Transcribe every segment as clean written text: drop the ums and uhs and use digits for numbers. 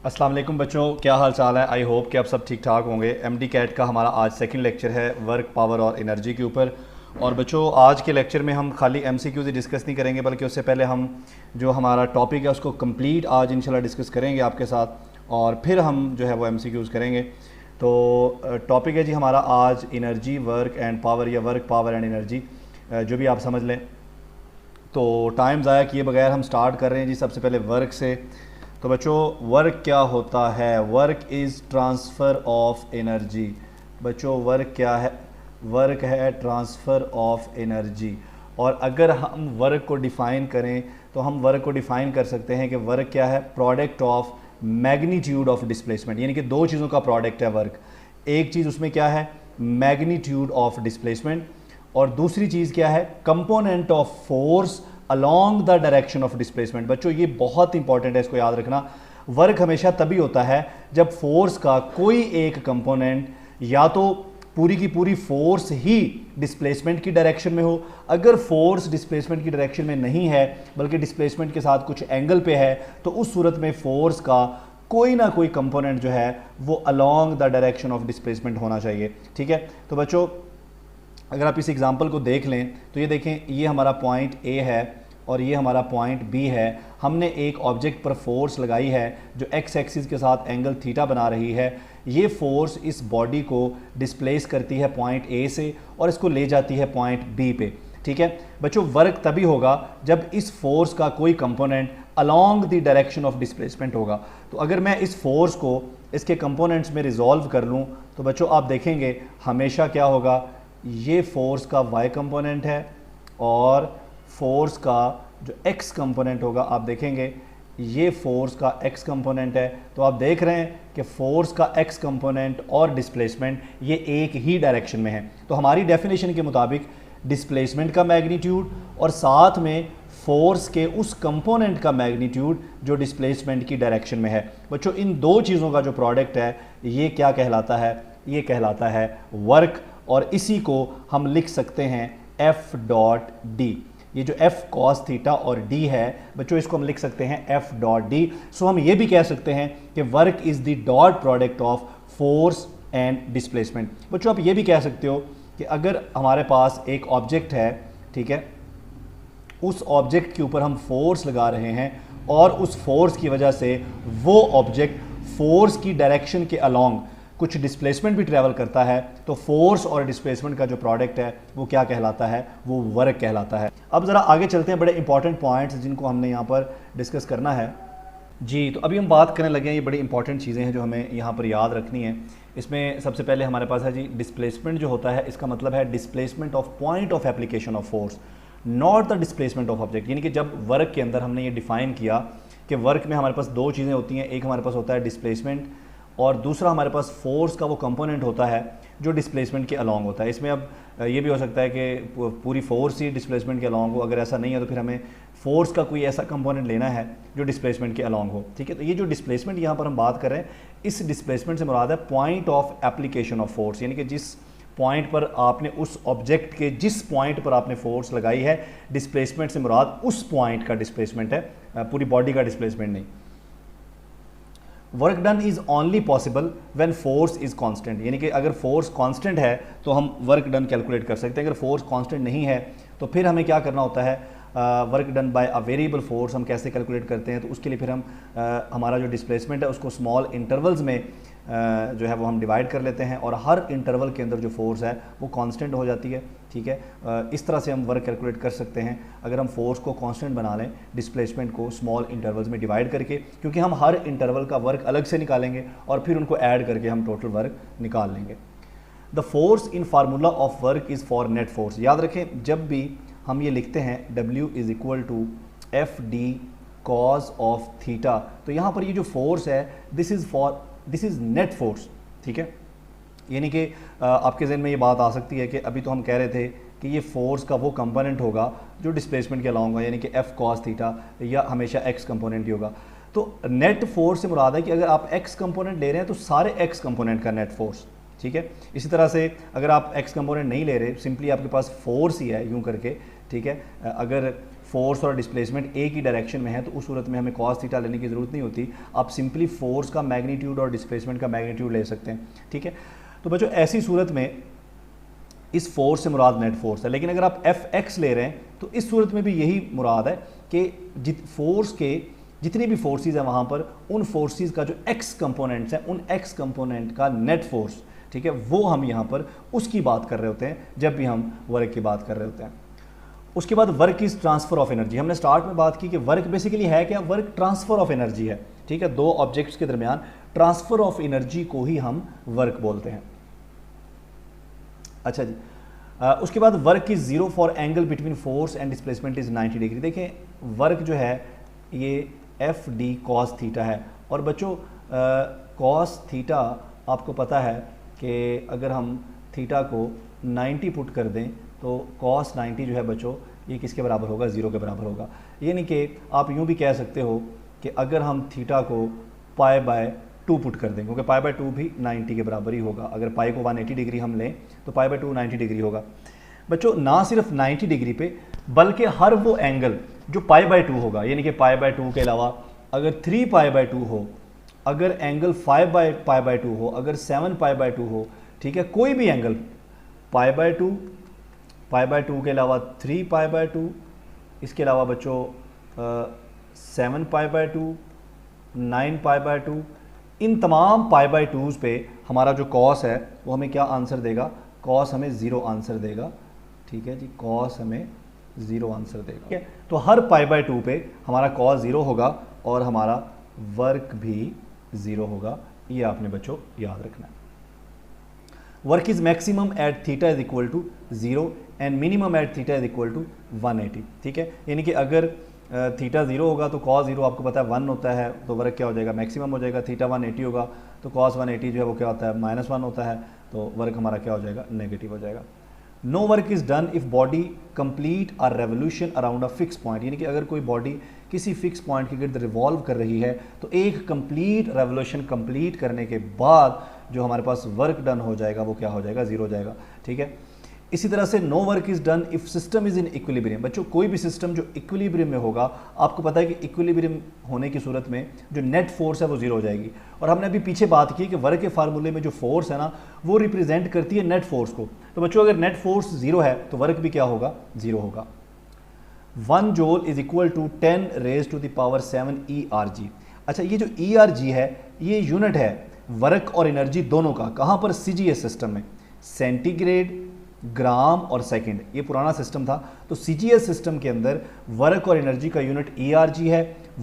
अस्सलाम वालेकुम बच्चों, क्या हाल चाल है। आई होप कि आप सब ठीक ठाक होंगे। एमडी कैट का हमारा आज सेकंड लेक्चर है वर्क, पावर और एनर्जी के ऊपर। और बच्चों आज के लेक्चर में हम खाली एमसीक्यूज़ ही डिस्कस नहीं करेंगे, बल्कि उससे पहले हम जो हमारा टॉपिक है उसको कंप्लीट आज इंशाल्लाह डिस्कस करेंगे आपके साथ, और फिर हम जो है वो एमसीक्यूज़ करेंगे। तो टॉपिक है जी हमारा आज एनर्जी, वर्क एंड पावर, या वर्क, पावर एंड एनर्जी, जो भी आप समझ लें। तो टाइम ज़ाया किए बगैर हम स्टार्ट कर रहे हैं जी सबसे पहले वर्क से। तो बच्चों वर्क क्या होता है? Work is transfer of energy. बच्चों वर्क क्या है? वर्क है ट्रांसफ़र ऑफ एनर्जी। और अगर हम वर्क को डिफ़ाइन करें तो हम वर्क को डिफ़ाइन कर सकते हैं कि वर्क क्या है? Product of magnitude of displacement, यानी कि दो चीज़ों का प्रोडक्ट है वर्क। एक चीज़ उसमें क्या है? मैग्नीट्यूड ऑफ डिस्प्लेसमेंट, और दूसरी चीज़ क्या है? Component of force along the direction of displacement. बच्चों ये बहुत इंपॉर्टेंट है, इसको याद रखना। वर्क हमेशा तभी होता है जब फोर्स का कोई एक कंपोनेंट या तो पूरी की पूरी फोर्स ही डिस्प्लेसमेंट की डायरेक्शन में हो। अगर फोर्स डिस्प्लेसमेंट की डायरेक्शन में नहीं है बल्कि डिस्प्लेसमेंट के साथ कुछ एंगल पे है, तो उस सूरत में फोर्स का कोई ना कोई कंपोनेंट जो है वो along the direction of displacement होना चाहिए। ठीक है, तो बच्चों अगर आप इस एग्जांपल को देख लें तो ये देखें, ये हमारा पॉइंट ए है और ये हमारा पॉइंट बी है। हमने एक ऑब्जेक्ट पर फोर्स लगाई है जो एक्स एक्सिस के साथ एंगल थीटा बना रही है। ये फोर्स इस बॉडी को डिस्प्लेस करती है पॉइंट ए से और इसको ले जाती है पॉइंट बी पे। ठीक है बच्चों, वर्क तभी होगा जब इस फोर्स का कोई component along the direction of displacement होगा। तो अगर मैं इस फोर्स को इसके कंपोनेंट्स में रिजॉल्व कर लूँ तो बच्चों आप देखेंगे हमेशा क्या होगा, ये फोर्स का y कंपोनेंट है और फोर्स का जो x कंपोनेंट होगा आप देखेंगे ये फोर्स का x कंपोनेंट है। तो आप देख रहे हैं कि फोर्स का x कंपोनेंट और डिस्प्लेसमेंट ये एक ही डायरेक्शन में है। तो हमारी डेफिनेशन के मुताबिक डिस्प्लेसमेंट का मैग्नीट्यूड और साथ में फोर्स के उस कंपोनेंट का मैग्नीट्यूड जो डिस्प्लेसमेंट की डायरेक्शन में है। बच्चों इन दो चीज़ों का जो प्रोडक्ट है ये क्या कहलाता है? ये कहलाता है वर्क, और इसी को हम लिख सकते हैं F डॉट डी। ये जो F cos थीटा और D है बच्चों, इसको हम लिख सकते हैं F डॉट डी। सो हम ये भी कह सकते हैं कि work is the dot product of force and displacement. बच्चों आप ये भी कह सकते हो कि अगर हमारे पास एक ऑब्जेक्ट है, ठीक है, उस ऑब्जेक्ट के ऊपर हम फोर्स लगा रहे हैं और उस फोर्स की वजह से वो ऑब्जेक्ट फोर्स की डायरेक्शन के अलॉन्ग कुछ डिस्प्लेसमेंट भी ट्रैवल करता है, तो फोर्स और डिस्प्लेसमेंट का जो प्रोडक्ट है वो क्या कहलाता है? वो वर्क कहलाता है। अब ज़रा आगे चलते हैं, बड़े इंपॉर्टेंट पॉइंट्स जिनको हमने यहाँ पर डिस्कस करना है जी। तो अभी हम बात करने लगे हैं, ये बड़ी इंपॉर्टेंट चीज़ें हैं जो हमें यहाँ पर याद रखनी है। इसमें सबसे पहले हमारे पास है जी डिस्प्लेसमेंट जो होता है, इसका मतलब है displacement of point of application of force, not the displacement of object. यानी कि जब वर्क के अंदर हमने ये डिफ़ाइन किया कि वर्क में हमारे पास दो चीज़ें होती हैं, एक हमारे पास होता है डिस्प्लेसमेंट और दूसरा हमारे पास फोर्स का वो कंपोनेंट होता है जो डिस्प्लेसमेंट के अलॉन्ग होता है। इसमें अब ये भी हो सकता है कि पूरी फोर्स ही डिस्प्लेसमेंट के अलॉन्ग हो। अगर ऐसा नहीं है तो फिर हमें फोर्स का कोई ऐसा कंपोनेंट लेना है जो डिस्प्लेसमेंट के अलॉन्ग हो। ठीक है, तो ये जो डिस्प्लेसमेंट यहाँ पर हम बात कर रहे हैं, इस डिस्प्लेसमेंट से मुराद है point of application of force, यानी कि जिस पॉइंट पर आपने उस ऑब्जेक्ट के जिस पॉइंट पर आपने फोर्स लगाई है, डिस्प्लेसमेंट से मुराद उस पॉइंट का डिस्प्लेसमेंट है, पूरी बॉडी का डिस्प्लेसमेंट नहीं। Work done is only possible when force is constant, यानी कि अगर फोर्स कांस्टेंट है तो हम वर्क डन कैलकुलेट कर सकते हैं। अगर फोर्स कांस्टेंट नहीं है तो फिर हमें क्या करना होता है? Work done bye a variable force हम कैसे कैलकुलेट करते हैं? तो उसके लिए फिर हम हमारा जो डिस्प्लेसमेंट है उसको स्मॉल इंटरवल्स में जो है वो हम डिवाइड कर लेते हैं और हर इंटरवल के अंदर जो फोर्स है वो कांस्टेंट हो जाती है। ठीक है, इस तरह से हम वर्क कैलकुलेट कर सकते हैं अगर हम फोर्स को कांस्टेंट बना लें, डिस्प्लेसमेंट को स्मॉल इंटरवल्स में डिवाइड करके, क्योंकि हम हर इंटरवल का वर्क अलग से निकालेंगे और फिर उनको ऐड करके हम टोटल वर्क निकाल लेंगे। The force in formula of work is for net force. याद रखें जब भी हम ये लिखते हैं W is equal to F D cos of theta, तो यहाँ पर ये जो फोर्स है दिस इज़ नेट फोर्स। ठीक है, यानी कि आपके जहन में ये बात आ सकती है कि अभी तो हम कह रहे थे कि ये फोर्स का वो कंपोनेंट होगा जो डिस्प्लेसमेंट के अलॉन्ग होगा, यानी कि F cos थीटा, या हमेशा X कंपोनेंट ही होगा। तो नेट फोर्स से मुराद है कि अगर आप X कंपोनेंट ले रहे हैं तो सारे X कंपोनेंट का नेट फोर्स। ठीक है, इसी तरह से अगर आप X कंपोनेंट नहीं ले रहे, सिंपली आपके पास फोर्स ही है यूं करके, ठीक है, अगर फोर्स और डिस्प्लेसमेंट एक ही डायरेक्शन में है तो उस सूरत में हमें कॉस थीटा लेने की ज़रूरत नहीं होती, आप सिंपली फोर्स का मैग्नीट्यूड और डिस्प्लेसमेंट का मैग्नीट्यूड ले सकते हैं। ठीक है, तो बच्चों ऐसी सूरत में इस फोर्स से मुराद नेट फोर्स है, लेकिन अगर आप एफ एक्स ले रहे हैं तो इस सूरत में भी यही मुराद है कि फोर्स के जितनी भी फोर्सेस हैं वहाँ पर उन फोर्सेस का जो एक्स कंपोनेंट्स हैं उन एक्स कंपोनेंट का नेट फोर्स, ठीक है, वो हम यहाँ पर उसकी बात कर रहे होते हैं जब भी हम वर्क की बात कर रहे होते हैं। उसके बाद work is transfer of energy. हमने स्टार्ट में बात की कि वर्क बेसिकली है क्या, वर्क ट्रांसफर ऑफ एनर्जी है। ठीक है, दो ऑब्जेक्ट्स के दरमियान ट्रांसफर ऑफ एनर्जी को ही हम वर्क बोलते हैं। अच्छा जी, उसके बाद work is zero for angle between force and displacement is 90 degree. देखें वर्क जो है ये एफ डी कॉस थीटा है, और बच्चों कॉस थीटा आपको पता है कि अगर हम थीटा को 90 पुट कर दें तो कॉस 90 जो है बच्चों ये किसके बराबर होगा, ज़ीरो के बराबर होगा। यानी कि आप यूँ भी कह सकते हो कि अगर हम थीटा को पाई बाय 2 पुट कर दें, क्योंकि पाई बाय 2 भी 90 के बराबर ही होगा। अगर पाई को 180 डिग्री हम लें तो पाई बाय 2 90 डिग्री होगा। बच्चों ना सिर्फ 90 डिग्री पे बल्कि हर वो एंगल जो पाई बाय 2 होगा, यानी कि पाई बाय 2 के अलावा अगर 3 पाई बाय 2 हो, अगर एंगल 5 बाय पाई बाय 2 हो, अगर 7 पाई बाय 2 हो, ठीक है, कोई भी एंगल पाई बाय 2 के अलावा 3 पाई बाय 2, इसके अलावा बच्चों 7 पाई बाय 2, 9 पाई बाय 2, इन तमाम पाई बाय 2s पे हमारा जो कॉस है वो हमें क्या आंसर देगा, कॉस हमें 0 आंसर देगा। ठीक है जी, कॉस हमें 0 आंसर देगा। ठीक है, तो हर पाई बाय 2 पे हमारा कॉस 0 होगा और हमारा वर्क भी 0 होगा। ये आपने बच्चों याद रखना है। Work is maximum at theta is equal to 0 and minimum at theta is equal to 180। ठीक है, यानी कि अगर थीटा 0 होगा तो कॉस 0 आपको पता है 1 होता है, तो वर्क क्या हो जाएगा, मैक्सिमम हो जाएगा। थीटा 180 होगा तो कॉस 180 जो है वो क्या होता है, -1 होता है, तो वर्क हमारा क्या हो जाएगा, नेगेटिव हो जाएगा। No work is done if body complete a revolution around a fix point, यानी कि अगर कोई बॉडी किसी फिक्स पॉइंट के गिर्द रिवॉल्व कर रही है तो एक कंप्लीट रेवोल्यूशन कंप्लीट करने के बाद जो हमारे पास वर्क डन हो जाएगा वो क्या हो जाएगा, 0 हो जाएगा। ठीक है, इसी तरह से no work is done if system is in equilibrium. बच्चों कोई भी सिस्टम जो इक्विलिब्रियम में होगा, आपको पता है कि इक्विलिब्रियम होने की सूरत में जो नेट फोर्स है वो 0 हो जाएगी। और हमने अभी पीछे बात की कि वर्क के फार्मूले में जो फोर्स है ना वो रिप्रेजेंट करती है नेट फोर्स को। तो बच्चों अगर नेट फोर्स 0 है तो वर्क भी क्या होगा, 0 होगा। 1 joule is equal to 10 raise to the power 7 ERG। अच्छा, ये जो ERG है ये यूनिट है वर्क और एनर्जी दोनों का। कहाँ पर, CGS सिस्टम में, सेंटीग्रेड, ग्राम और सेकंड, ये पुराना सिस्टम था। तो CGS सिस्टम के अंदर वर्क और एनर्जी का यूनिट ERG है।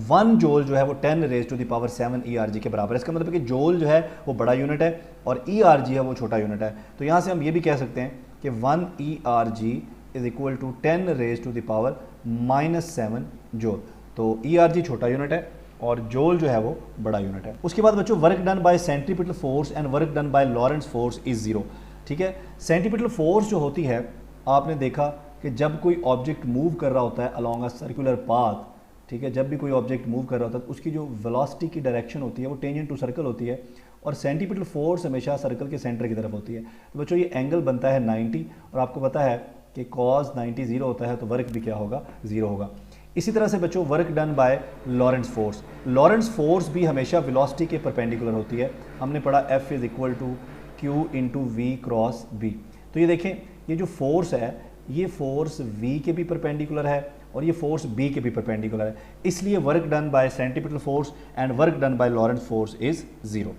1 जूल जो है वो 10 raise to the power 7 ERG के बराबर है। इसका मतलब है कि जूल जो है वो बड़ा यूनिट है और ERG है वो छोटा यूनिट है। तो यहाँ से हम ये भी कह सकते हैं कि 1 ERG is equal to 10 raise to the power -7 joule. तो ERG छोटा यूनिट है और जूल जो है वो बड़ा यूनिट है। उसके बाद बच्चों work done by centripetal force and work done by Lorentz force is 0। ठीक है, सेंट्रीपिटल फोर्स जो होती है, आपने देखा कि जब कोई ऑब्जेक्ट मूव कर रहा होता है अलॉन्ग अ सर्कुलर पाथ, ठीक है, जब भी कोई ऑब्जेक्ट मूव कर रहा होता है तो उसकी जो वेलोसिटी की डायरेक्शन होती है वो टेंजेंट टू सर्कल होती है और सेंट्रीपिटल फोर्स हमेशा सर्कल के सेंटर की तरफ होती है। तो बच्चों ये एंगल बनता है 90 और आपको पता है कि cos 90 0 होता है तो वर्क भी क्या होगा, 0 होगा। इसी तरह से बच्चों work done by Lorentz force, Lorentz force भी हमेशा वेलोसिटी के परपेंडिकुलर होती है। हमने पढ़ा F is equal to Q into V cross B। तो ये देखें, ये जो फोर्स है ये फोर्स V के भी परपेंडिकुलर है और ये फोर्स B के भी परपेंडिकुलर है, इसलिए work done by centripetal force and work done by Lorentz force is 0।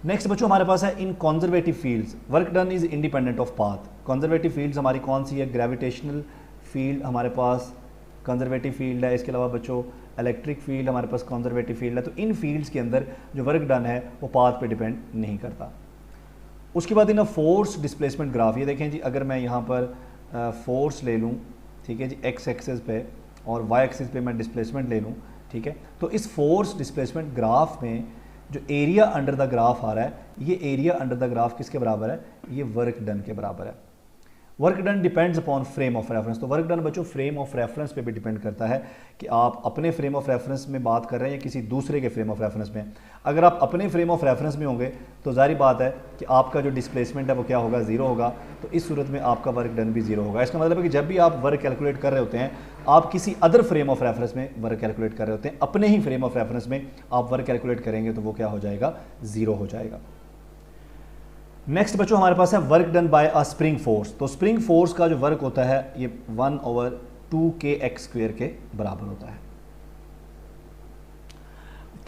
Next बच्चों हमारे पास है in conservative fields work done is independent of path. Conservative fields हमारी कौन सी है, ग्रेविटेशनल फील्ड हमारे पास कंजर्वेटिव फील्ड है, इसके अलावा बच्चों इलेक्ट्रिक फील्ड हमारे पास कंजर्वेटिव फील्ड है। तो इन फील्ड्स के अंदर जो वर्क डन है वो पाथ पे डिपेंड नहीं करता। उसके बाद इन फोर्स डिस्प्लेसमेंट ग्राफ, ये देखें जी, अगर मैं यहाँ पर फोर्स ले लूँ, ठीक है जी, एक्स एक्सिस पे और वाई एक्सिस पे मैं डिस्प्लेसमेंट ले लूँ, ठीक है, तो इस फोर्स डिस्प्लेसमेंट ग्राफ में जो एरिया अंडर द ग्राफ आ रहा है, ये एरिया अंडर द ग्राफ किसके बराबर है, ये वर्क डन के बराबर है। Work done depends upon frame of reference. तो वर्क डन बच्चों फ्रेम ऑफ रेफरेंस पे भी डिपेंड करता है कि आप अपने फ्रेम ऑफ रेफरेंस में बात कर रहे हैं या किसी दूसरे के फ्रेम ऑफ रेफरेंस में। अगर आप अपने फ्रेम ऑफ रेफरेंस में होंगे तो जाहिर बात है कि आपका जो डिस्प्लेसमेंट है वो क्या होगा, ज़ीरो होगा। तो इस सूरत में आपका वर्क डन भी ज़ीरो होगा। इसका मतलब है कि जब भी आप वर्क कैलकुलेट कर रहे होते हैं, आप किसी अदर फ्रेम ऑफ रेफरेंस में वर्क कैलकुलेट कर रहे होते हैं, अपने ही फ्रेम ऑफ रेफरेंस में आप वर्क कैलकुलेट करेंगे तो वो क्या हो जाएगा, ज़ीरो हो जाएगा। नेक्स्ट बच्चों हमारे पास है वर्क डन बाय अ स्प्रिंग फोर्स। तो स्प्रिंग फोर्स का जो वर्क होता है ये 1/2kx² के बराबर होता है।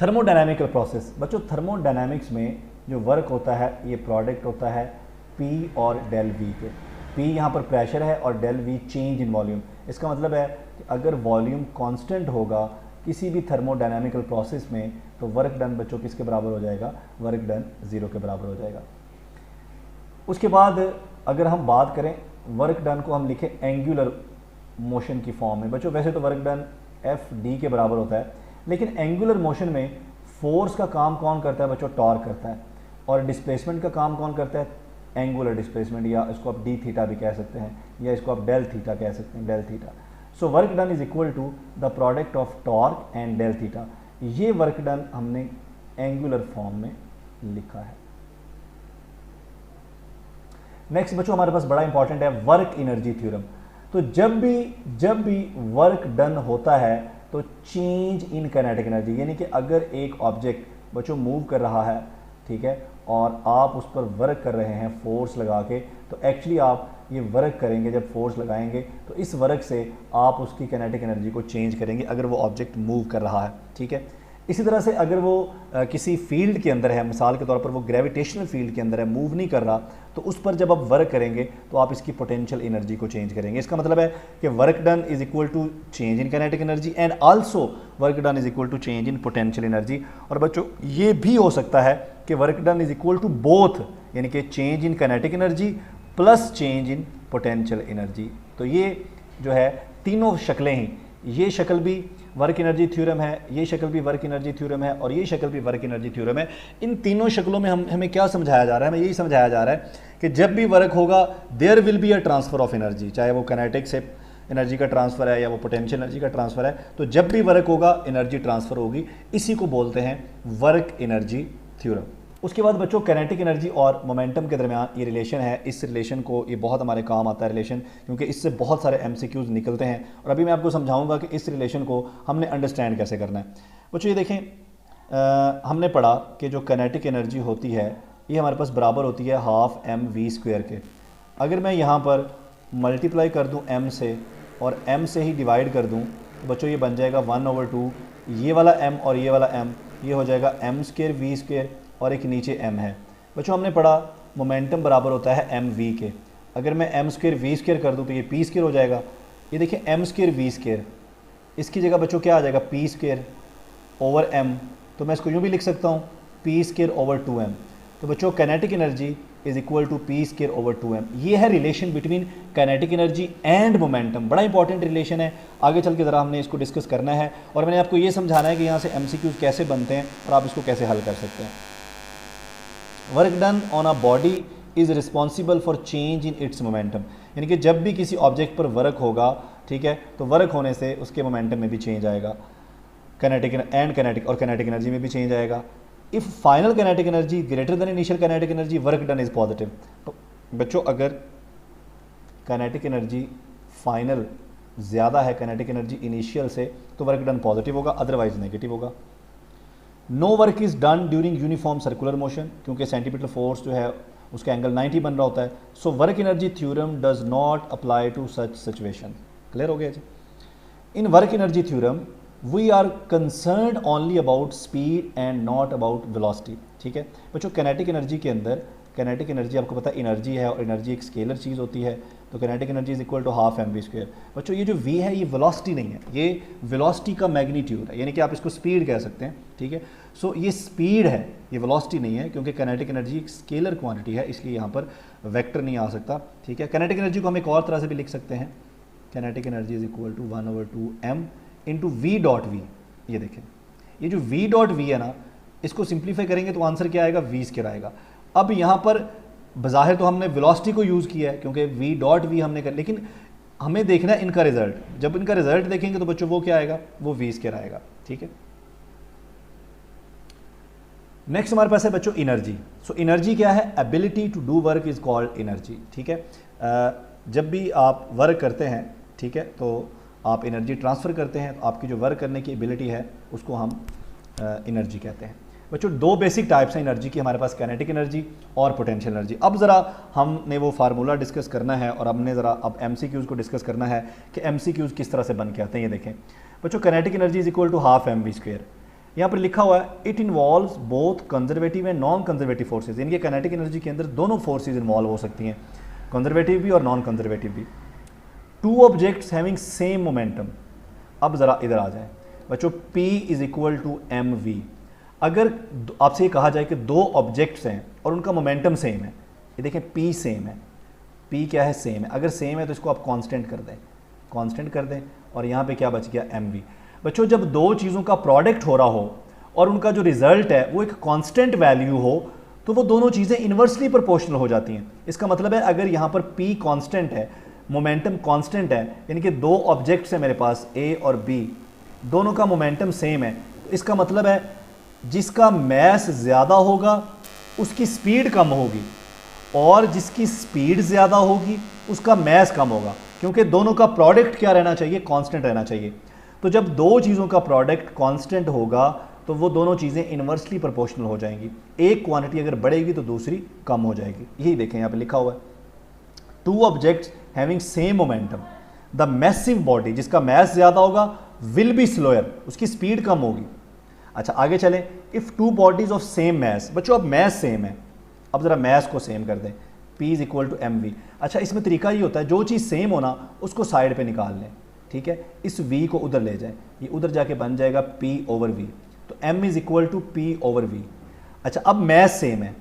थर्मोडायनामिकल प्रोसेस बच्चों, थर्मोडायनामिक्स में जो वर्क होता है ये प्रोडक्ट होता है P और डेल V के। P यहाँ पर प्रेशर है और del V change in volume. इसका मतलब है कि अगर वॉल्यूम कांस्टेंट होगा किसी भी थर्मोडायनामिकल प्रोसेस में तो वर्क डन बच्चों किसके बराबर हो जाएगा, वर्क डन 0 के बराबर हो जाएगा। उसके बाद अगर हम बात करें वर्क डन को हम लिखें एंगुलर मोशन की फॉर्म में। बच्चों वैसे तो वर्क डन FD के बराबर होता है, लेकिन एंगुलर मोशन में फोर्स का काम कौन करता है बच्चों, टॉर्क करता है, और डिस्प्लेसमेंट का काम कौन करता है, एंगुलर डिस्प्लेसमेंट, या इसको आप डी थीटा भी कह सकते हैं या इसको आप डेल थीटा कह सकते हैं, del theta. So work done is equal to the product of torque and del theta. ये वर्क डन हमने एंगुलर फॉर्म में लिखा है। नेक्स्ट बच्चों हमारे पास बड़ा इंपॉर्टेंट है वर्क एनर्जी थ्योरम। तो जब भी वर्क डन होता है तो चेंज इन काइनेटिक एनर्जी, यानी कि अगर एक ऑब्जेक्ट बच्चों मूव कर रहा है, ठीक है, और आप उस पर वर्क कर रहे हैं फोर्स लगा के, तो एक्चुअली आप ये वर्क करेंगे, जब फोर्स लगाएंगे तो इस वर्क से आप उसकी काइनेटिक एनर्जी को चेंज करेंगे अगर वो ऑब्जेक्ट मूव कर रहा है, ठीक है। इसी तरह से अगर वो किसी फील्ड के अंदर है, मिसाल के तौर पर वो ग्रेविटेशनल फील्ड के अंदर है, मूव नहीं कर रहा, तो उस पर जब आप वर्क करेंगे तो आप इसकी पोटेंशियल एनर्जी को चेंज करेंगे। इसका मतलब है कि work done is equal to change in kinetic energy and also work done is equal to change in potential energy. और बच्चों ये भी हो सकता है कि work done is equal to both, यानी कि change in kinetic energy plus change in potential energy. तो ये जो है तीनों शक्लें ही, ये शक्ल भी वर्क एनर्जी थ्योरम है, ये शक्ल भी वर्क एनर्जी थ्योरम है और ये शक्ल भी वर्क एनर्जी थ्योरम है। इन तीनों शक्लों में हमें क्या समझाया जा रहा है, हमें यही समझाया जा रहा है कि जब भी वर्क होगा there will be a transfer of energy, चाहे वो काइनेटिक से एनर्जी का ट्रांसफर है या वो पोटेंशियल एनर्जी का ट्रांसफर है, तो जब भी वर्क होगा एनर्जी ट्रांसफर होगी। इसी को बोलते हैं वर्क एनर्जी थ्योरम। उसके बाद बच्चों काइनेटिक एनर्जी और मोमेंटम के दरमियान ये रिलेशन है। इस रिलेशन को, ये बहुत हमारे काम आता है रिलेशन, क्योंकि इससे बहुत सारे MCQs निकलते हैं और अभी मैं आपको समझाऊंगा कि इस रिलेशन को हमने अंडरस्टैंड कैसे करना है। बच्चों ये देखें, हमने पढ़ा कि जो काइनेटिक एनर्जी होती है ये हमारे पास बराबर होती है हाफ mv² के। अगर मैं यहाँ पर मल्टीप्लाई कर दूँ m से और m से ही डिवाइड कर दूँ तो बच्चों ये बन जाएगा 1/2, ये वाला m और ये वाला m, ये हो जाएगा m² v² और एक नीचे m है। बच्चों हमने पढ़ा मोमेंटम बराबर होता है mv के। अगर मैं m² v² कर दूँ तो ये p² हो जाएगा। ये देखिए m² v², इसकी जगह बच्चों क्या आ जाएगा, p² ओवर m, तो मैं इसको यूँ भी लिख सकता हूँ p² ओवर 2m। तो बच्चों kinetic energy is equal to p² over 2m। ये है relation between kinetic energy and momentum. बड़ा इंपॉर्टेंट रिलेशन है, आगे चल के ज़रा हमने इसको डिस्कस करना है और मैंने आपको ये समझाना है कि यहाँ से MCQs कैसे बनते हैं और आप इसको कैसे हल कर सकते हैं। Work done on a body is responsible for change in its momentum, यानी कि जब भी किसी ऑब्जेक्ट पर वर्क होगा, ठीक है, तो वर्क होने से उसके मोमेंटम में भी चेंज आएगा, काइनेटिक एंड काइनेटिक और काइनेटिक एनर्जी में भी चेंज आएगा। If final kinetic energy greater than initial kinetic energy work done is positive. तो बच्चों अगर काइनेटिक एनर्जी फाइनल ज़्यादा है काइनेटिक एनर्जी इनिशियल से तो वर्क डन पॉजिटिव होगा, अदरवाइज नेगेटिव होगा। No work is done during uniform circular motion, क्योंकि सेंटीमीटर फोर्स जो है उसका एंगल 90 बन रहा होता है। So work energy theorem does not apply to such situation. Clear हो गया जी। In work energy theorem we are concerned only about speed and not about velocity, ठीक है। बच्चों काइनेटिक एनर्जी के अंदर, काइनेटिक एनर्जी आपको पता है एनर्जी है और एनर्जी एक स्केलर चीज़ होती है, तो kinetic energy is equal to half mv²। बच्चों ये जो v है ये वेलोसिटी नहीं है, ये वेलोसिटी का मैग्नीट्यूड है, यानी कि आप इसको स्पीड कह सकते हैं, ठीक है। सो ये स्पीड है, ये वेलोसिटी नहीं है, क्योंकि काइनेटिक एनर्जी एक स्केलर क्वांटिटी है, इसलिए यहाँ पर वेक्टर नहीं आ सकता, ठीक है। काइनेटिक एनर्जी को हम एक और तरह से भी लिख सकते हैं, kinetic energy is equal to 1/2m into v.v। ये देखें, ये जो v.v है ना, इसको सिंप्लीफाई करेंगे तो आंसर क्या आएगा, v² आएगा। अब यहाँ पर बज़ाहिर तो हमने वेलोसिटी को यूज़ किया है क्योंकि वी डॉट वी हमने कर, लेकिन हमें देखना है इनका रिजल्ट। जब इनका रिजल्ट देखेंगे तो बच्चों वो क्या आएगा, वो वी स्क्वायर आएगा। ठीक है, नेक्स्ट हमारे पास है बच्चों एनर्जी। सो एनर्जी क्या है, ability to do work is called energy. ठीक है, जब भी आप वर्क करते हैं, ठीक है, तो आप एनर्जी ट्रांसफ़र करते हैं, तो आपकी जो वर्क करने की एबिलिटी है उसको हम एनर्जी कहते हैं। बच्चों दो बेसिक टाइप्स हैं एनर्जी की हमारे पास, काइनेटिक एनर्जी और पोटेंशियल एनर्जी। अब ज़रा हमने वो फार्मूला डिस्कस करना है और हमने ज़रा अब एमसीक्यूज़ को डिस्कस करना है कि एमसीक्यूज़ किस तरह से बन के आते हैं। ये देखें बच्चों, kinetic energy is equal to half M V square. यहाँ पर लिखा हुआ है it involves both conservative and non conservative forces. यानी कि काइनेटिक एनर्जी के अंदर दोनों फोर्सेज इन्वॉल्व हो सकती हैं, कंजर्वेटिव भी और नॉन कंजर्वेटिव भी। Two objects having same momentum. अब ज़रा इधर आ जाए बच्चों, P is equal to M V. अगर आपसे ये कहा जाए कि दो ऑब्जेक्ट्स हैं और उनका मोमेंटम सेम है, ये देखें P सेम है, P क्या है, सेम है। अगर सेम है तो इसको आप कांस्टेंट कर दें, कांस्टेंट कर दें, और यहाँ पे क्या बच गया, एम वी। बच्चों जब दो चीज़ों का प्रोडक्ट हो रहा हो और उनका जो रिजल्ट है वो एक कांस्टेंट वैल्यू हो तो वो दोनों चीज़ें इन्वर्सली प्रोपोर्शनल हो जाती हैं। इसका मतलब है अगर यहाँ पर P कांस्टेंट है, मोमेंटम कांस्टेंट है, यानी कि दो ऑब्जेक्ट्स हैं मेरे पास A और B, दोनों का मोमेंटम सेम है, तो इसका मतलब है जिसका मैस ज़्यादा होगा उसकी स्पीड कम होगी और जिसकी स्पीड ज़्यादा होगी उसका मैस कम होगा, क्योंकि दोनों का प्रोडक्ट क्या रहना चाहिए, कांस्टेंट रहना चाहिए। तो जब दो चीज़ों का प्रोडक्ट कांस्टेंट होगा तो वो दोनों चीज़ें इन्वर्सली प्रोपोर्शनल हो जाएंगी। एक क्वांटिटी अगर बढ़ेगी तो दूसरी कम हो जाएगी। यही देखें यहाँ पे लिखा हुआ है, two objects having same momentum, the massive body, जिसका मैस ज़्यादा होगा विल बी स्लोअर, उसकी स्पीड कम होगी। अच्छा आगे चलें, if two bodies of same mass. बच्चों अब मैस सेम है, अब ज़रा मैस को सेम कर दें, P is equal to M V. अच्छा इसमें तरीका ये होता है जो चीज़ सेम होना उसको साइड पे निकाल लें, ठीक है, इस V को उधर ले जाएं, ये उधर जाके बन जाएगा P ओवर V, तो M is equal to P over V। अच्छा अब मैस सेम है,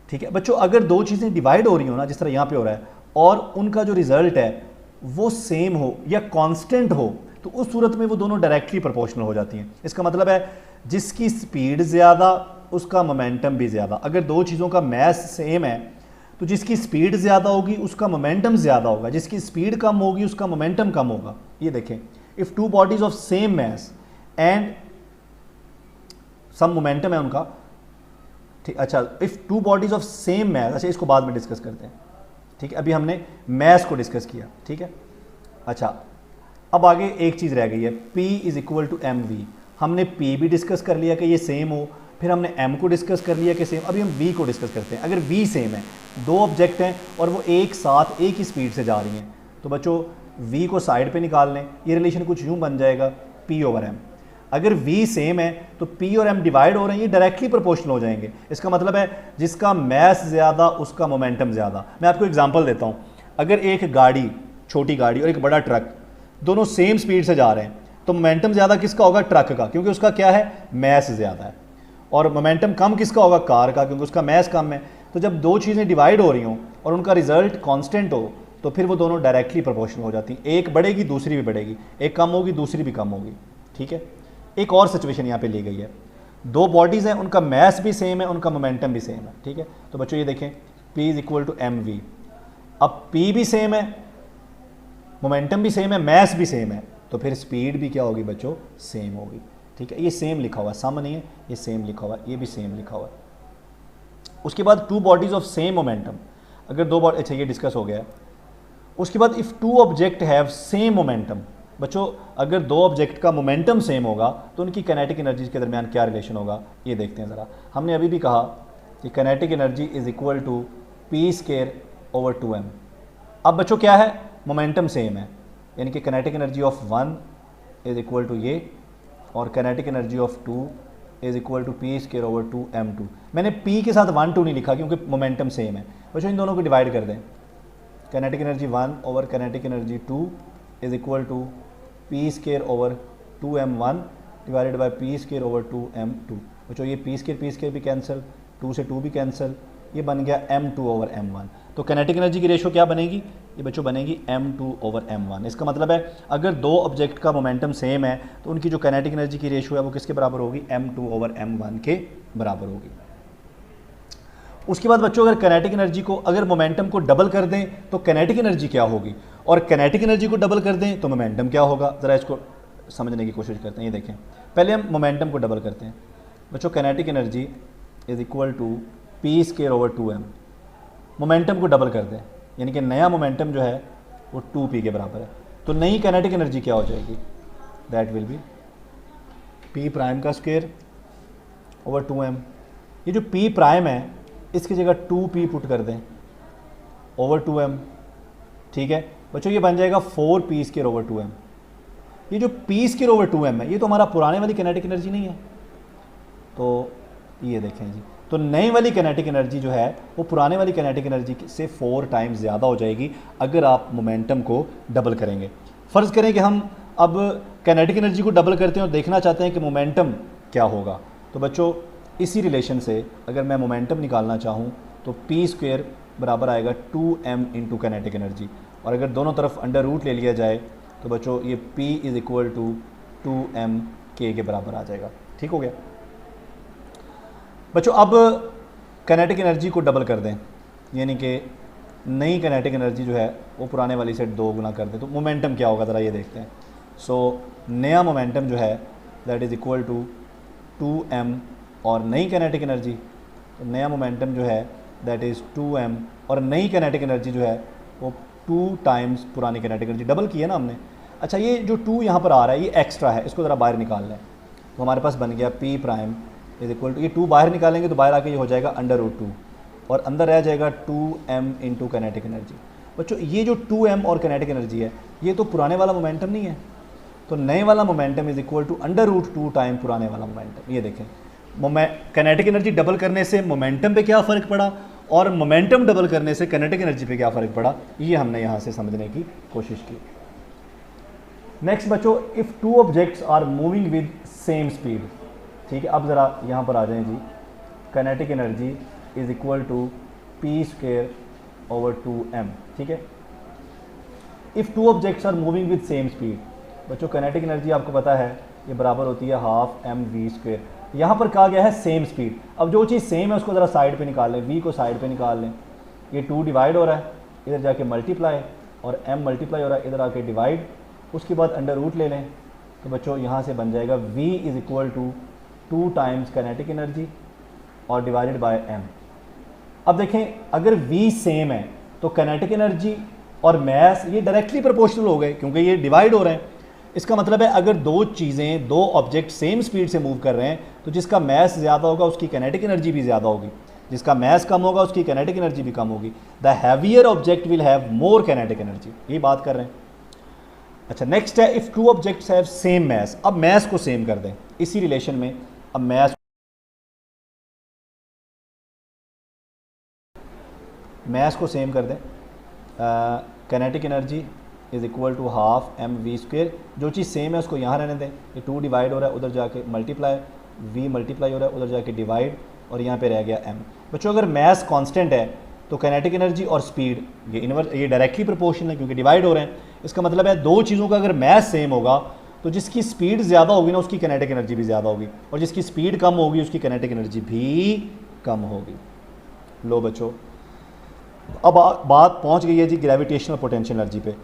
ठीक है बच्चों, अगर दो चीज़ें डिवाइड हो रही हो ना, जिस तरह यहाँ पे हो रहा है, और उनका जो रिजल्ट है वो सेम हो या कांस्टेंट हो, तो उस सूरत में वो दोनों डायरेक्टली प्रोपोर्शनल हो जाती हैं। इसका मतलब है जिसकी स्पीड ज़्यादा उसका मोमेंटम भी ज़्यादा। अगर दो चीज़ों का मैस सेम है तो जिसकी स्पीड ज़्यादा होगी उसका मोमेंटम ज़्यादा होगा, जिसकी स्पीड कम होगी उसका मोमेंटम कम होगा। ये देखें, if two bodies of same mass and some momentum है उनका, ठीक। अच्छा if two bodies of same mass, अच्छा इसको बाद में डिस्कस करते हैं, ठीक है, अभी हमने मैस को डिस्कस किया, ठीक है। अच्छा अब आगे एक चीज़ रह गई है, P is equal to M V. हमने P भी डिस्कस कर लिया कि ये सेम हो, फिर हमने M को डिस्कस कर लिया कि सेम। अभी हम V को डिस्कस करते हैं। अगर V सेम है, दो ऑब्जेक्ट हैं और वो एक साथ एक ही स्पीड से जा रही हैं, तो बच्चों V को साइड पे निकाल लें, ये रिलेशन कुछ यूँ बन जाएगा P ओवर M। अगर V सेम है तो P और M डिवाइड हो रहे हैं, ये डायरेक्टली प्रोपोर्शनल हो जाएंगे। इसका मतलब है जिसका मैस ज़्यादा उसका मोमेंटम ज़्यादा। मैं आपको एग्जांपल देता हूँ, अगर एक गाड़ी, छोटी गाड़ी और एक बड़ा ट्रक, दोनों सेम स्पीड से जा रहे हैं, तो मोमेंटम ज़्यादा किसका होगा, ट्रक का, क्योंकि उसका क्या है, मैस ज़्यादा है। और मोमेंटम कम किसका होगा, कार का, क्योंकि उसका मैस कम है। तो जब दो चीज़ें डिवाइड हो रही हों और उनका रिजल्ट कांस्टेंट हो तो फिर वो दोनों डायरेक्टली प्रोपोर्शनल हो जाती हैं। एक बढ़ेगी दूसरी भी बढ़ेगी, एक कम होगी दूसरी भी कम होगी, ठीक है। एक और सिचुएशन यहाँ पे ली गई है, दो बॉडीज़ हैं, उनका मैस भी सेम है, उनका मोमेंटम भी सेम है, ठीक है। तो बच्चों ये देखें, P is equal to M V. अब P भी सेम है, मोमेंटम भी सेम है, मैस भी सेम है, तो फिर स्पीड भी क्या होगी बच्चों, सेम होगी, ठीक है। ये सेम लिखा हुआ है, सम नहीं है, ये सेम लिखा हुआ है, ये भी सेम लिखा हुआ है। उसके बाद to bodies of same momentum, अगर दो बॉडी, अच्छा ये डिस्कस हो गया। उसके बाद if two object have same momentum. बच्चों अगर दो ऑब्जेक्ट का मोमेंटम सेम होगा तो उनकी काइनेटिक एनर्जी के दरमियान क्या रिलेशन होगा, ये देखते हैं ज़रा। हमने अभी भी कहा कि kinetic energy is equal to P square over 2m। अब बच्चों क्या है, मोमेंटम सेम है, यानी कि kinetic energy of 1 is equal to ये, और kinetic energy of 2 is equal to P square over 2m2। मैंने P के साथ 1 2 नहीं लिखा क्योंकि मोमेंटम सेम है। बच्चों इन दोनों को डिवाइड कर दें, kinetic energy 1 over kinetic energy 2 is equal to P square over 2m1 divided by P square over 2m2। बच्चों ये P स्क्वायर भी कैंसिल, 2 से 2 भी कैंसिल, ये बन गया m2 ओवर m1। तो काइनेटिक एनर्जी की रेशो क्या बनेगी, ये बच्चों बनेगी m2 ओवर m1। इसका मतलब है अगर दो ऑब्जेक्ट का मोमेंटम सेम है तो उनकी जो काइनेटिक एनर्जी की रेशो है वो किसके बराबर होगी, m2 ओवर m1 के बराबर होगी। उसके बाद बच्चों अगर काइनेटिक एनर्जी को, अगर मोमेंटम को डबल कर दें तो काइनेटिक एनर्जी क्या होगी, और काइनेटिक एनर्जी को डबल कर दें तो मोमेंटम क्या होगा। ज़रा इसको समझने की कोशिश करते हैं। ये देखें, पहले हम मोमेंटम को डबल करते हैं बच्चों। Kinetic energy is equal to P square over 2m। Momentum को डबल कर दें यानी कि नया मोमेंटम जो है वो 2p के बराबर है। तो नई काइनेटिक एनर्जी क्या हो जाएगी, that will be p prime का स्क्वायर ओवर 2m। ये जो p प्राइम है इसकी जगह 2p पुट कर दें ओवर 2m, ठीक है बच्चों। ये बन जाएगा 4p स्क्वायर ओवर 2m। ये जो p स्क्वायर ओवर 2m है ये तो हमारा पुराने वाली काइनेटिक एनर्जी नहीं है। तो ये देखें जी, तो नई वाली काइनेटिक एनर्जी जो है वो पुराने वाली काइनेटिक एनर्जी से 4 टाइम्स ज़्यादा हो जाएगी अगर आप मोमेंटम को डबल करेंगे। फ़र्ज़ करें कि हम अब काइनेटिक एनर्जी को डबल करते हैं और देखना चाहते हैं कि मोमेंटम क्या होगा। तो बच्चों इसी रिलेशन से अगर मैं मोमेंटम निकालना चाहूँ तो p स्क्वायर बराबर आएगा 2m इंटू काइनेटिक एनर्जी, और अगर दोनों तरफ अंडर रूट ले लिया जाए तो बच्चों ये p is equal to 2m k के बराबर आ जाएगा। ठीक हो गया बच्चों। अब काइनेटिक एनर्जी को डबल कर दें यानी कि नई काइनेटिक एनर्जी जो है वो पुराने वाली से 2 गुना कर दें तो मोमेंटम क्या होगा, ज़रा ये देखते हैं। सो नया मोमेंटम जो है that is equal to 2m और नई काइनेटिक एनर्जी, तो नया मोमेंटम जो है दैट इज़ 2m और नई काइनेटिक एनर्जी जो है वो 2 टाइम्स पुरानी काइनेटिक एनर्जी, डबल की है ना हमने। अच्छा ये जो 2 यहाँ पर आ रहा है ये एक्स्ट्रा है, इसको ज़रा बाहर निकाल लें तो हमारे पास बन गया p prime is equal to, ये 2 बाहर निकालेंगे तो बाहर आके ये हो जाएगा अंडर रूट 2 और अंदर रह जाएगा 2m इंटू काइनेटिक एनर्जी। बच्चों ये जो 2m और काइनेटिक एनर्जी है ये तो पुराने वाला मोमेंटम नहीं है, तो नए वाला momentum is equal to under root 2 time पुराने वाला मोमेंटम। ये देखें काइनेटिक एनर्जी डबल करने से मोमेंटम पे क्या फ़र्क पड़ा और मोमेंटम डबल करने से काइनेटिक एनर्जी पे क्या फ़र्क पड़ा, ये हमने यहाँ से समझने की कोशिश की। नेक्स्ट बच्चों, if 2 objects are moving with same speed, ठीक है। अब ज़रा यहाँ पर आ जाएं जी, kinetic energy is equal to p square over 2m, ठीक है। If 2 objects are moving with same speed, बच्चों काइनेटिक एनर्जी आपको पता है ये बराबर होती है हाफ mv स्क्वायर। यहाँ पर कहा गया है सेम स्पीड। अब जो चीज़ सेम है उसको ज़रा साइड पे निकाल लें, v को साइड पे निकाल लें। ये 2 डिवाइड हो रहा है, इधर जाके मल्टीप्लाई, और m मल्टीप्लाई हो रहा है, इधर आके डिवाइड, उसके बाद अंडर रूट ले लें तो बच्चों यहाँ से बन जाएगा v is equal to 2 times kinetic energy और डिवाइडेड बाय m। अब देखें अगर v सेम है तो काइनेटिक एनर्जी और मैस ये डायरेक्टली प्रोपोर्शनल हो गए क्योंकि ये डिवाइड हो रहे हैं। इसका मतलब है अगर 2 चीज़ें, 2 ऑब्जेक्ट सेम स्पीड से मूव कर रहे हैं तो जिसका मैस ज़्यादा होगा उसकी काइनेटिक एनर्जी भी ज़्यादा होगी, जिसका मैस कम होगा उसकी काइनेटिक एनर्जी भी कम होगी। The heavier object will have more kinetic energy, यही बात कर रहे हैं। अच्छा नेक्स्ट है if 2 objects have same mass. अब मैस को सेम कर दें इसी रिलेशन में। अब मैस को सेम कर दें, kinetic energy is equal to half mv square. जो चीज़ सेम है उसको यहाँ रहने दें, ये 2 डिवाइड हो रहा है, उधर जाके मल्टीप्लाई, v मल्टीप्लाई हो रहा है, उधर जाके डिवाइड, और यहाँ पे रह गया m। बच्चों अगर मैस कांस्टेंट है तो काइनेटिक एनर्जी और स्पीड ये डायरेक्टली प्रोपोर्शनल है क्योंकि डिवाइड हो रहे हैं। इसका मतलब है 2 चीज़ों का अगर मैस सेम होगा तो जिसकी स्पीड ज़्यादा होगी ना उसकी काइनेटिक एनर्जी भी ज़्यादा होगी, और जिसकी स्पीड कम होगी उसकी काइनेटिक एनर्जी भी कम होगी। लो बच्चों अब बात पहुंच गई है जी ग्रेविटेशनल पोटेंशियल एनर्जी पे।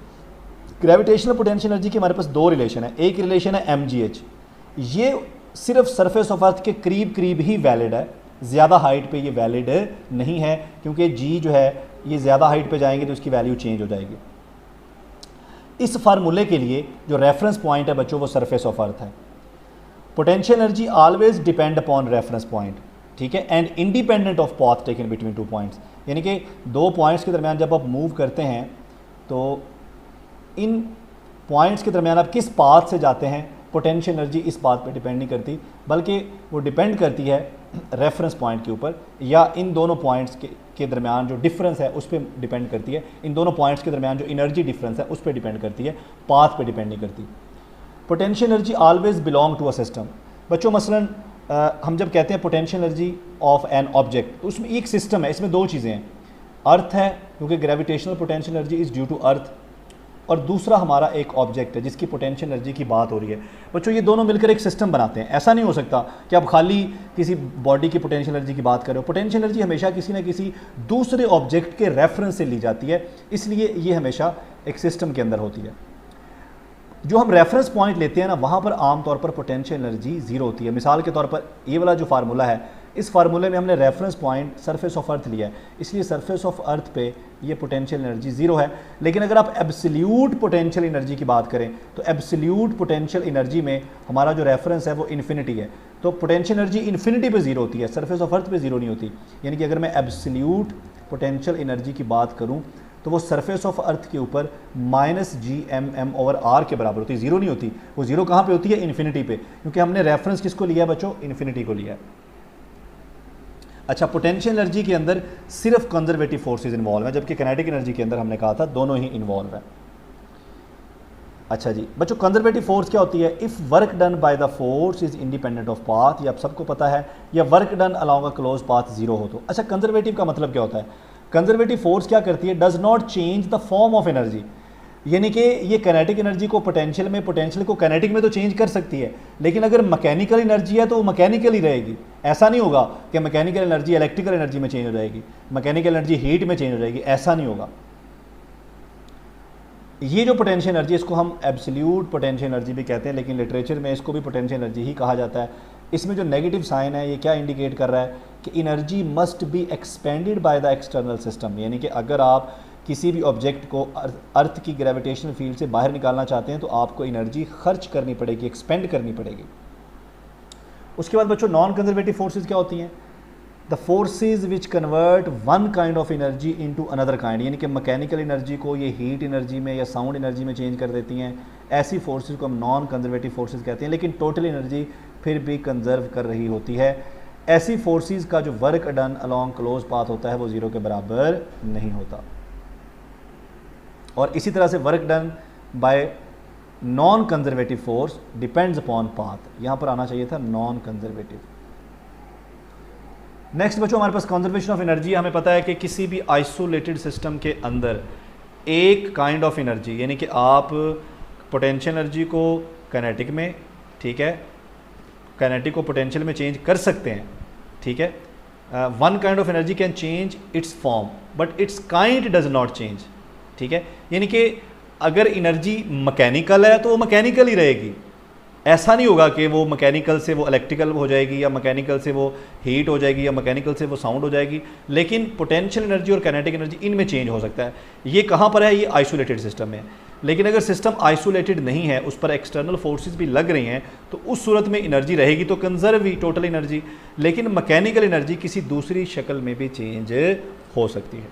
ग्रेविटेशनल पोटेंशियल एनर्जी के हमारे पास 2 रिलेशन है। एक रिलेशन है mgh, ये सिर्फ सरफेस ऑफ अर्थ के करीब करीब ही वैलिड है, ज़्यादा हाइट पे ये वैलिड नहीं है क्योंकि g जो है ये ज़्यादा हाइट पे जाएंगे तो इसकी वैल्यू चेंज हो जाएगी। इस फार्मूले के लिए जो रेफरेंस पॉइंट है बच्चों वो सरफेस ऑफ अर्थ है। Potential energy always depend upon reference point, ठीक है, and independent of path taken between 2 points. यानी कि 2 पॉइंट्स के दरमियान जब आप मूव करते हैं तो इन पॉइंट्स के दरमियान आप किस पाथ से जाते हैं, पोटेंशियल एनर्जी इस बात पे डिपेंड नहीं करती, बल्कि वो डिपेंड करती है रेफरेंस पॉइंट के ऊपर, या इन दोनों पॉइंट्स के दरमियान जो डिफरेंस है उस पर डिपेंड करती है। इन दोनों पॉइंट्स के दरमियान जो एनर्जी डिफरेंस है उस पर डिपेंड करती है, पाथ पे डिपेंड नहीं करती। Potential energy always belong to a system. बच्चों मसलन हम जब कहते हैं potential energy of an object तो उसमें एक सिस्टम है, इसमें 2 चीज़ें हैं। अर्थ है क्योंकि gravitational potential energy is due to earth, और दूसरा हमारा एक ऑब्जेक्ट है जिसकी पोटेंशियल एनर्जी की बात हो रही है। बच्चों ये दोनों मिलकर एक सिस्टम बनाते हैं। ऐसा नहीं हो सकता कि आप खाली किसी बॉडी की पोटेंशियल एनर्जी की बात कर रहे हो। पोटेंशियल एनर्जी हमेशा किसी न किसी दूसरे ऑब्जेक्ट के रेफरेंस से ली जाती है, इसलिए ये हमेशा एक सिस्टम के अंदर होती है। जो हम रेफरेंस पॉइंट लेते हैं ना, वहाँ पर आमतौर पर पोटेंशियल एनर्जी जीरो होती है। मिसाल के तौर पर ये वाला जो फार्मूला है, इस फार्मूले में हमने reference point surface of earth लिया है, इसलिए सरफेस ऑफ अर्थ पे ये पोटेंशियल एनर्जी जीरो है। लेकिन अगर आप एब्सोल्यूट पोटेंशियल एनर्जी की बात करें तो एब्सोल्यूट पोटेंशियल एनर्जी में हमारा जो रेफरेंस है वो इन्फिनिटी है, तो पोटेंशियल एनर्जी इन्फिनिटी पे जीरो होती है, सरफेस ऑफ अर्थ पे जीरो नहीं होती। यानी कि अगर मैं एब्सोल्यूट पोटेंशियल एनर्जी की बात करूँ तो वो सरफेस ऑफ अर्थ के ऊपर -gmm/r के बराबर होती है, जीरो नहीं होती। वो जीरो कहाँ पे होती है? इन्फिनिटी पे, क्योंकि हमने रेफरेंस किसको लिया है बच्चों? इन्फिनिटी को लिया है। अच्छा, पोटेंशियल एनर्जी के अंदर सिर्फ कंजर्वेटिव फोर्सेस इन्वॉल्व हैं, जबकि काइनेटिक एनर्जी के अंदर हमने कहा था दोनों ही इन्वॉल्व हैं। अच्छा जी बच्चों, कंजर्वेटिव फोर्स क्या होती है? If work done by the force is independent of path, ये आप सबको पता है, या work done along a close path zero हो तो। अच्छा, कंजर्वेटिव का मतलब क्या होता है? कंजर्वेटिव फोर्स क्या करती है? Does not change the form of energy, यानी कि ये काइनेटिक एनर्जी को पोटेंशियल में, पोटेंशियल को काइनेटिक में तो चेंज कर सकती है, लेकिन अगर मैकेनिकल एनर्जी है तो वो मैकेनिकल ही रहेगी। ऐसा नहीं होगा कि मैकेनिकल एनर्जी इलेक्ट्रिकल एनर्जी में चेंज हो जाएगी, मैकेनिकल एनर्जी हीट में चेंज हो जाएगी, ऐसा नहीं होगा। ये जो पोटेंशियल एनर्जी, इसको हम एब्सोल्यूट पोटेंशियल एनर्जी भी कहते हैं, लेकिन लिटरेचर में इसको भी पोटेंशियल एनर्जी ही कहा जाता है। इसमें जो नेगेटिव साइन है ये क्या इंडिकेट कर रहा है कि energy must be expanded by the external system, यानी कि अगर आप किसी भी ऑब्जेक्ट को अर्थ की ग्रेविटेशनल फील्ड से बाहर निकालना चाहते हैं तो आपको एनर्जी खर्च करनी पड़ेगी, एक्सपेंड करनी पड़ेगी। उसके बाद बच्चों नॉन कंजर्वेटिव फोर्सेस क्या होती हैं? The forces which convert one kind of energy into another kind, यानी कि मैकेनिकल एनर्जी को ये हीट एनर्जी में या साउंड एनर्जी में चेंज कर देती हैं। ऐसी फोर्सेस को हम नॉन कंजर्वेटिव फोर्सेस कहते हैं, लेकिन टोटल एनर्जी फिर भी कंजर्व कर रही होती है। ऐसी फोर्सेस का जो work done along close path होता है वो जीरो के बराबर नहीं होता। और इसी तरह से work done bye non conservative force depends upon path, यहां पर आना चाहिए था नॉन कंजर्वेटिव। नेक्स्ट बच्चों, हमारे पास कंजर्वेशन ऑफ एनर्जी। हमें पता है कि किसी भी आइसोलेटेड सिस्टम के अंदर एक काइंड ऑफ एनर्जी, यानी कि आप पोटेंशियल एनर्जी को काइनेटिक में, ठीक है, काइनेटिक को पोटेंशियल में चेंज कर सकते हैं, ठीक है। One kind of energy can change it's form but it's kind does not change, ठीक है। यानी कि अगर एनर्जी मैकेनिकल है तो वो मैकेनिकल ही रहेगी, ऐसा नहीं होगा कि वो मैकेनिकल से वो इलेक्ट्रिकल हो जाएगी या मैकेनिकल से वो हीट हो जाएगी या मैकेनिकल से वो साउंड हो जाएगी, लेकिन पोटेंशियल एनर्जी और काइनेटिक एनर्जी इनमें चेंज हो सकता है। ये कहाँ पर है? ये आइसोलेटेड सिस्टम में। लेकिन अगर सिस्टम आइसोलेटेड नहीं है, उस पर एक्सटर्नल फोर्सेस भी लग रही हैं, तो उस सूरत में एनर्जी रहेगी तो कंजर्व ही टोटल एनर्जी, लेकिन मैकेनिकल एनर्जी किसी दूसरी शक्ल में भी चेंज हो सकती है।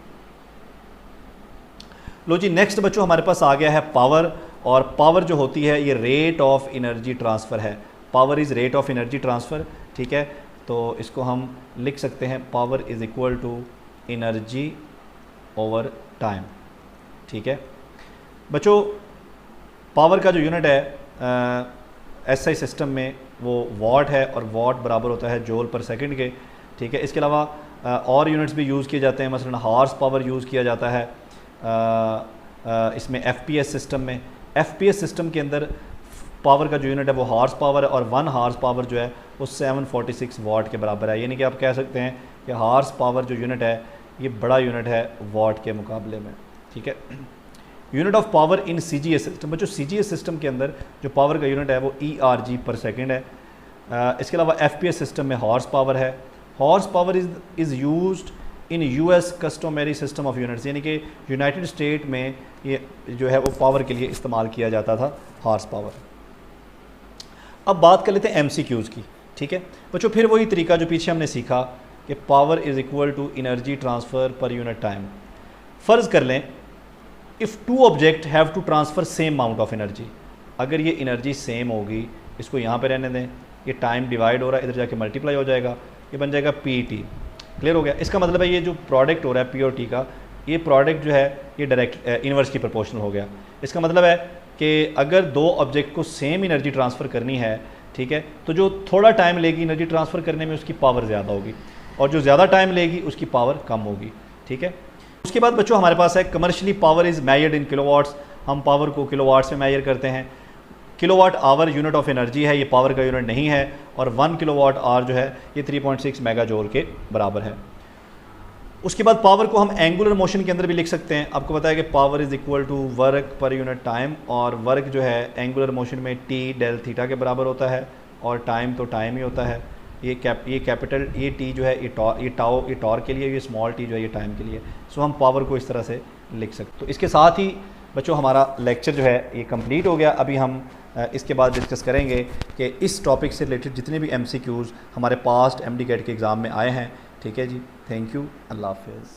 लो जी, नेक्स्ट बच्चों हमारे पास आ गया है पावर, और पावर जो होती है ये रेट ऑफ एनर्जी ट्रांसफ़र है। Power is rate of energy transfer, ठीक है। तो इसको हम लिख सकते हैं power is equal to energy over time, ठीक है। बच्चों पावर का जो यूनिट है एसआई सिस्टम में वो वॉट है, और वॉट बराबर होता है जूल पर सेकंड के, ठीक है। इसके अलावा और यूनिट्स भी यूज़ किए जाते हैं, मसलन हार्स पावर यूज़ किया जाता है इसमें एफपीएस सिस्टम में। एफपीएस सिस्टम के अंदर पावर का जो यूनिट है वो हार्स पावर है, और 1 हार्स पावर जो है वो 746 वाट के बराबर है। यानी कि आप कह सकते हैं कि हार्स पावर जो यूनिट है ये बड़ा यूनिट है वाट के मुकाबले में, ठीक है। Unit of power in CGS system, बच्चों सीजीएस सिस्टम के अंदर जो पावर का यूनिट है वो ERG पर सेकेंड है। इसके अलावा एफपीएस सिस्टम में हॉर्स पावर है। Horse power is used in US customary system of units, यानी कि यूनाइटेड स्टेट में ये जो है वो पावर के लिए इस्तेमाल किया जाता था हॉर्स पावर। अब बात कर लेते हैं MCQs की, ठीक है बच्चों। फिर वही तरीका जो पीछे हमने सीखा कि power is equal to energy transfer per unit time. फ़र्ज़ कर लें if two object have to transfer same amount of energy, अगर ये एनर्जी सेम होगी, इसको यहाँ पे रहने दें, ये टाइम डिवाइड हो रहा है, इधर जाके मल्टीप्लाई हो जाएगा, ये बन जाएगा PT। क्लियर हो गया? इसका मतलब है ये जो प्रोडक्ट हो रहा है P और T का, ये प्रोडक्ट जो है ये डायरेक्ट इन्वर्स की प्रोपोर्शनल हो गया। इसका मतलब है कि अगर दो ऑब्जेक्ट को सेम एनर्जी ट्रांसफ़र करनी है, ठीक है, तो जो थोड़ा टाइम लेगी एनर्जी ट्रांसफ़र करने में उसकी पावर ज़्यादा होगी, और जो ज़्यादा टाइम लेगी उसकी पावर कम होगी, ठीक है। उसके बाद बच्चों हमारे पास है commercially power is measured in kilowatts. हम पावर को किलोवाट्स में मेजर करते हैं। Kilowatt hour unit of energy है, ये पावर का यूनिट नहीं है, और 1 किलोवाट आवर जो है ये 3.6 मेगा जूल के बराबर है। उसके बाद पावर को हम एंगुलर मोशन के अंदर भी लिख सकते हैं। आपको पता है कि power is equal to work per unit time, और वर्क जो है एंगुलर मोशन में टी डेल थीटा के बराबर होता है, और टाइम तो टाइम ही होता है। ये कैपिटल ये टी जो है ये टॉर के लिए, ये स्मॉल टी जो है ये टाइम के लिए। सो हम पावर को इस तरह से लिख सकते। तो इसके साथ ही बच्चों हमारा लेक्चर जो है ये कंप्लीट हो गया। अभी हम इसके बाद डिस्कस करेंगे कि इस टॉपिक से रिलेटेड जितने भी MCQs हमारे पास्ट MD कैट के एग्ज़ाम में आए हैं। ठीक है जी, थैंक यू, अल्लाह हाफ़िज़।